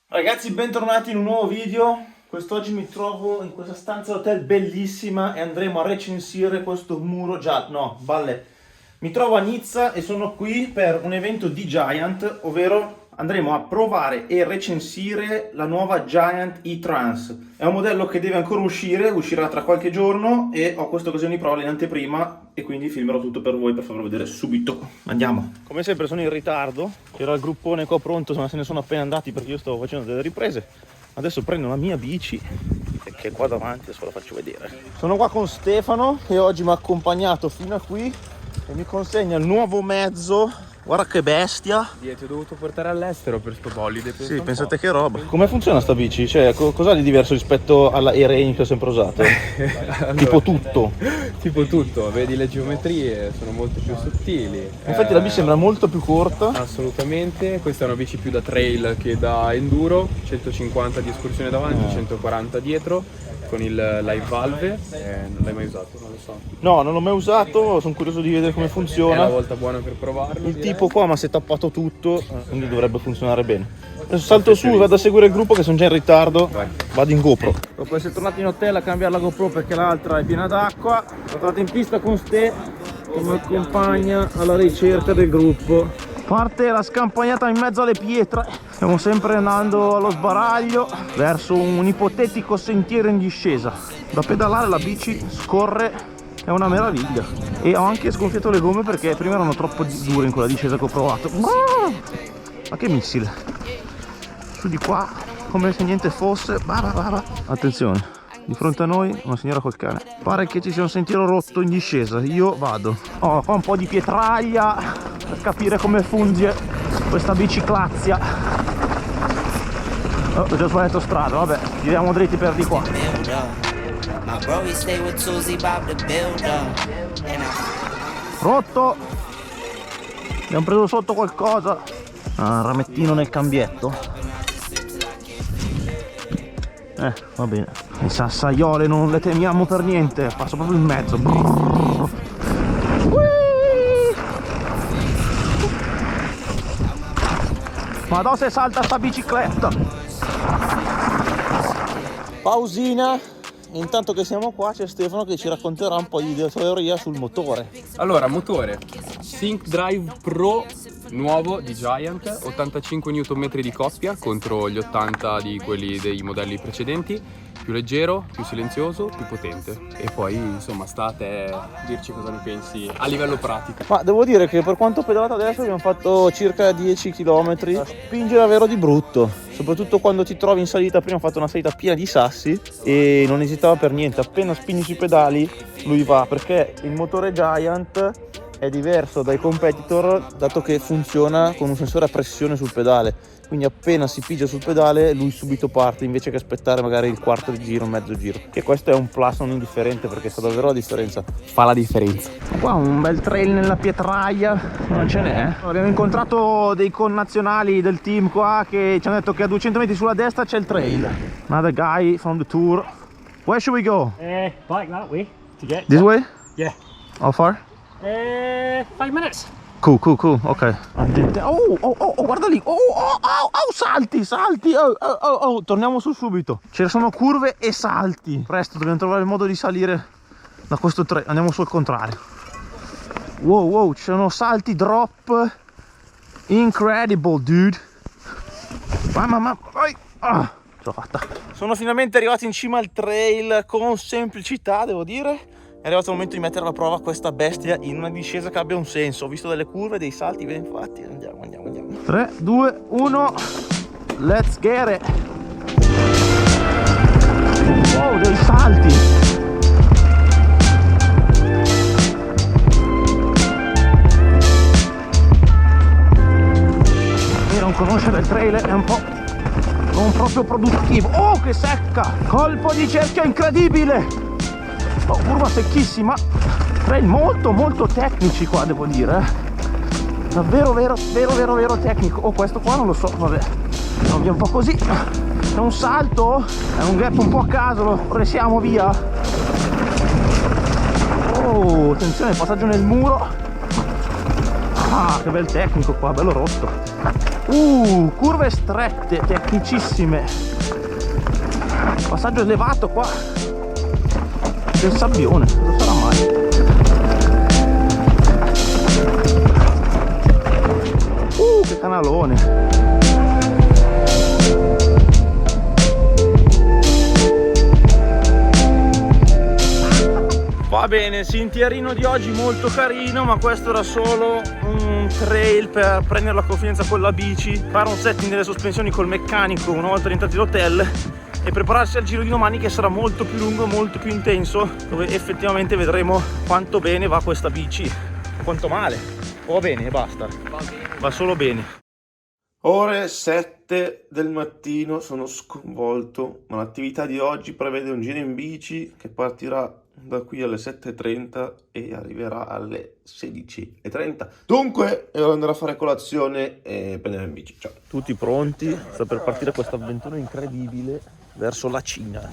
Ragazzi, bentornati in un nuovo video. Quest'oggi mi trovo in questa stanza d'hotel bellissima e andremo a recensire questo muro giallo. No, balle. Mi trovo a Nizza e sono qui per un evento di Giant, ovvero andremo a provare e recensire la nuova Giant e-Trans. È un modello che deve ancora uscire, uscirà tra qualche giorno e ho questa occasione di prova in anteprima e quindi filmerò tutto per voi per farvelo vedere subito. Andiamo. Come sempre sono in ritardo, c'era il gruppone qua pronto ma se ne sono appena andati perché io stavo facendo delle riprese. Adesso prendo la mia bici che è qua davanti, adesso la faccio vedere. Sono qua con Stefano che oggi mi ha accompagnato fino a qui e mi consegna il nuovo mezzo. Guarda che bestia! Ti ho dovuto portare all'estero per sto bolide. Sì, pensate che roba. Come funziona sta bici? Cioè, cos'ha di diverso rispetto alla E-Range che ho sempre usato? Allora, tipo tutto. Tipo tutto, vedi le geometrie, sono molto più sottili. Infatti la bici sembra molto più corta. Assolutamente, questa è una bici più da trail che da enduro, 150 di escursione davanti, 140 dietro, con il live valve. Non l'hai mai usato? Non lo so. No, non l'ho mai usato, sono curioso di vedere come funziona. È la volta buona per provarlo. Il tipo qua mi ha setappato tutto, quindi dovrebbe funzionare bene. Adesso salto su, vado a seguire il gruppo che sono già in ritardo. Vai. Vado in GoPro. Dopo essere tornato in hotel a cambiare la GoPro perché l'altra è piena d'acqua, sono tornato in pista con Ste che mi accompagna alla ricerca del gruppo. Parte la scampagnata in mezzo alle pietre. Stiamo sempre andando allo sbaraglio verso un ipotetico sentiero in discesa. Da pedalare la bici scorre, è una meraviglia. E ho anche sgonfiato le gomme perché prima erano troppo dure in quella discesa che ho provato. Ma che missile! Su di qua, come se niente fosse. Attenzione, di fronte a noi una signora col cane. Pare che ci sia un sentiero rotto in discesa. Io vado. Ho qua un po' di pietraglia per capire come funge questa biciclazia. Oh, ho già sbagliato strada, vabbè, giriamo dritti per di qua. Rotto! Abbiamo preso sotto qualcosa. Ah, ramettino nel cambietto. Va bene. Le sassaiole non le temiamo per niente, passo proprio in mezzo. Madò se salta sta bicicletta. Pausina. Intanto che siamo qua c'è Stefano che ci racconterà un po' di teoria sul motore. Allora, motore Sync Drive Pro nuovo di Giant, 85 Nm di coppia contro gli 80 di quelli dei modelli precedenti, più leggero, più silenzioso, più potente. E poi insomma sta a te dirci cosa ne pensi a livello pratico. Ma devo dire che per quanto ho pedalato adesso abbiamo fatto circa 10 km. Spinge davvero di brutto, soprattutto quando ti trovi in salita. Prima ho fatto una salita piena di sassi e non esitava per niente, appena spingi sui pedali lui va, perché il motore Giant è diverso dai competitor dato che funziona con un sensore a pressione sul pedale, quindi appena si pigia sul pedale lui subito parte invece che aspettare magari il quarto di giro, mezzo giro, che questo è un plus non indifferente perché fa davvero la differenza. Fa la differenza. Qua un bel trail nella pietraia, non ce n'è. Abbiamo incontrato dei connazionali del team qua che ci hanno detto che a 200 metri sulla destra c'è il trail. Another guy from the tour. Where should we go? Like that way to get. This way? Yeah. How far? 5 minutes. Cool, ok. Guarda lì. Salti. Torniamo su subito. Ce ne sono curve e salti. Presto, dobbiamo trovare il modo di salire da questo treno. Andiamo sul contrario. Wow, ci sono salti, drop. Incredible, dude. Mamma. Ce l'ho fatta. Sono finalmente arrivati in cima al trail con semplicità, devo dire. È arrivato il momento di mettere alla prova questa bestia in una discesa che abbia un senso. Ho visto delle curve, dei salti ben fatti. Andiamo. 3, 2, 1. Let's get it. Wow, dei salti. E non conoscere il trail è un po' non proprio produttivo. Oh, che secca! Colpo di cerchio incredibile! Oh, curva secchissima. Trail molto tecnici qua, devo dire. Davvero vero tecnico. Oh, questo qua non lo so, vabbè. No, via un po' così. C'è un salto, è un gap un po' a caso, lo pressiamo via. Oh, attenzione, passaggio nel muro. Ah, che bel tecnico qua, bello rotto. Curve strette, tecnicissime. Passaggio elevato qua. Del sabbione, cosa sarà mai? Che canalone. Va bene, sentierino di oggi molto carino, ma questo era solo un trail per prendere la confidenza con la bici, fare un setting delle sospensioni col meccanico una volta rientrati all'hotel e prepararsi al giro di domani, che sarà molto più lungo, molto più intenso, dove effettivamente vedremo quanto bene va questa bici, quanto male, o va bene e basta, va solo bene. Ore 7 del mattino, sono sconvolto, ma l'attività di oggi prevede un giro in bici che partirà da qui alle 7:30 e arriverà alle 16:30. Dunque devo andare a fare colazione e prendere in bici. Ciao. Tutti pronti? Sta per partire questa avventura incredibile verso la Cina.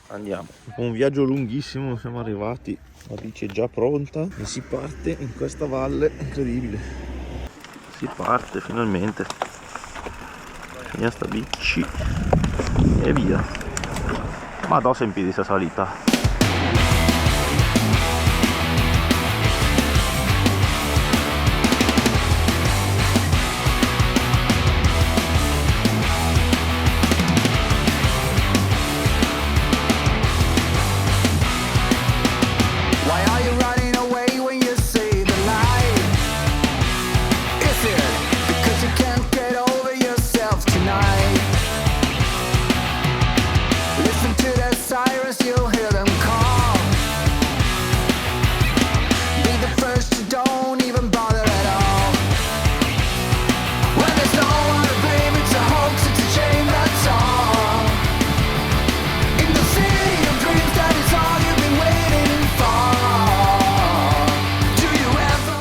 Andiamo. Dopo un viaggio lunghissimo siamo arrivati, la bici è già pronta e si parte in questa valle incredibile. Si parte finalmente. Via sta bici e via. Ma do in piedi sta salita.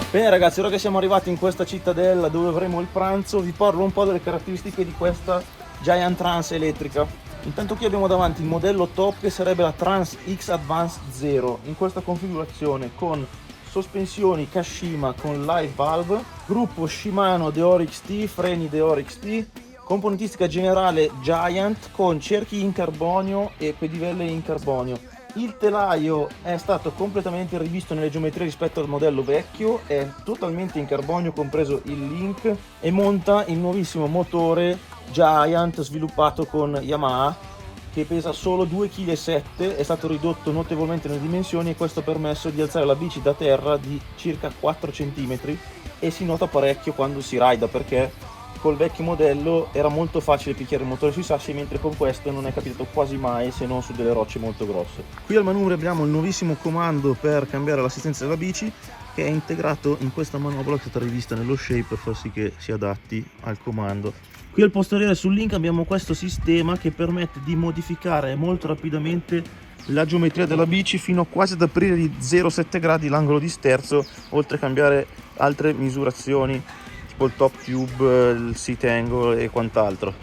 Bene ragazzi, ora che siamo arrivati in questa cittadella dove avremo il pranzo, vi parlo un po' delle caratteristiche di questa Giant Trans elettrica. Intanto qui abbiamo davanti il modello top, che sarebbe la Trans X Advance 0, in questa configurazione con sospensioni Kashima con live valve, gruppo Shimano Deore XT, freni Deore XT, componentistica generale Giant con cerchi in carbonio e pedivelle in carbonio. Il telaio è stato completamente rivisto nelle geometrie rispetto al modello vecchio, è totalmente in carbonio compreso il link e monta il nuovissimo motore Giant sviluppato con Yamaha, che pesa solo 2,7 kg, è stato ridotto notevolmente nelle dimensioni e questo ha permesso di alzare la bici da terra di circa 4 cm e si nota parecchio quando si rida, perché col vecchio modello era molto facile picchiare il motore sui sassi, mentre con questo non è capitato quasi mai, se non su delle rocce molto grosse. Qui al manubrio abbiamo il nuovissimo comando per cambiare l'assistenza della bici, che è integrato in questa manopola che è stata rivista nello shape per far sì che si adatti al comando. Qui al posteriore sul link abbiamo questo sistema che permette di modificare molto rapidamente la geometria della bici fino a quasi ad aprire di 0,7 gradi l'angolo di sterzo, oltre a cambiare altre misurazioni tipo il top tube, il seat angle e quant'altro.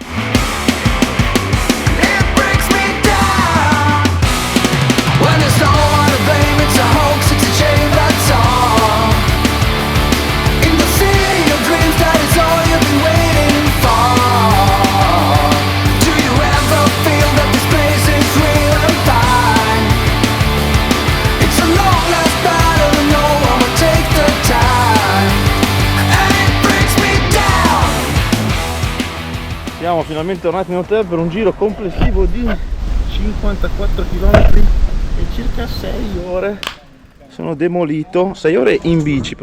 Siamo finalmente tornati in hotel per un giro complessivo di 54 km e circa 6 ore. Sono demolito, 6 ore in bici.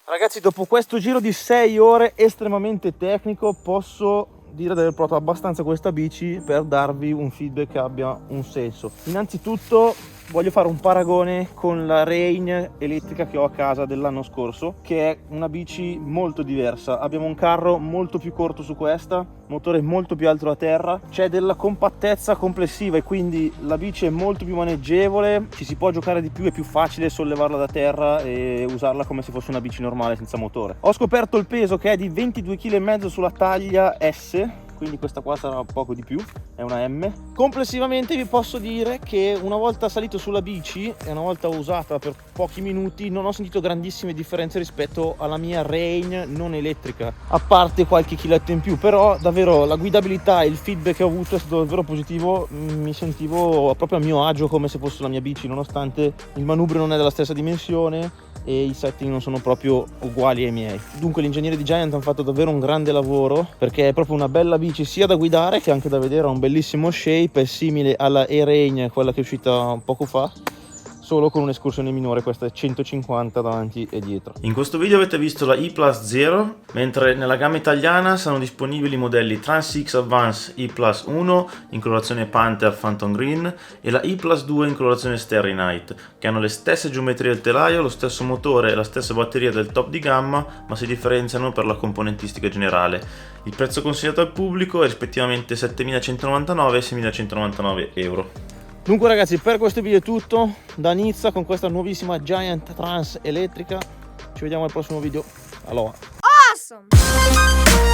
Ragazzi, dopo questo giro di 6 ore estremamente tecnico, posso dire di aver provato abbastanza questa bici per darvi un feedback che abbia un senso. Innanzitutto voglio fare un paragone con la Rain elettrica che ho a casa dell'anno scorso, che è una bici molto diversa. Abbiamo un carro molto più corto su questa, motore molto più alto da terra, c'è della compattezza complessiva e quindi la bici è molto più maneggevole, ci si può giocare di più, è più facile sollevarla da terra e usarla come se fosse una bici normale senza motore. Ho scoperto il peso che è di 22,5 kg sulla taglia S, quindi questa qua sarà poco di più, è una M. Complessivamente vi posso dire che una volta salito sulla bici e una volta usata per pochi minuti non ho sentito grandissime differenze rispetto alla mia Reign non elettrica, a parte qualche chiletto in più, però davvero la guidabilità e il feedback che ho avuto è stato davvero positivo. Mi sentivo proprio a mio agio come se fosse la mia bici, nonostante il manubrio non è della stessa dimensione e i setting non sono proprio uguali ai miei. Dunque gli ingegneri di Giant hanno fatto davvero un grande lavoro, perché è proprio una bella bici sia da guidare che anche da vedere, ha un bellissimo shape, è simile alla E-Reign, quella che è uscita poco fa, solo con un'escursione minore. Questa è 150 davanti e dietro. In questo video avete visto la E Plus Zero, mentre nella gamma italiana sono disponibili i modelli Trans X Advance E Plus 1 in colorazione Panther Phantom Green e la E Plus 2 in colorazione Starry Night, che hanno le stesse geometrie del telaio, lo stesso motore e la stessa batteria del top di gamma, ma si differenziano per la componentistica generale. Il prezzo consigliato al pubblico è rispettivamente 7.199 e 6.199 euro. Dunque ragazzi, per questo video è tutto da Nizza con questa nuovissima Giant Trans elettrica. Ci vediamo al prossimo video. Aloha! Awesome!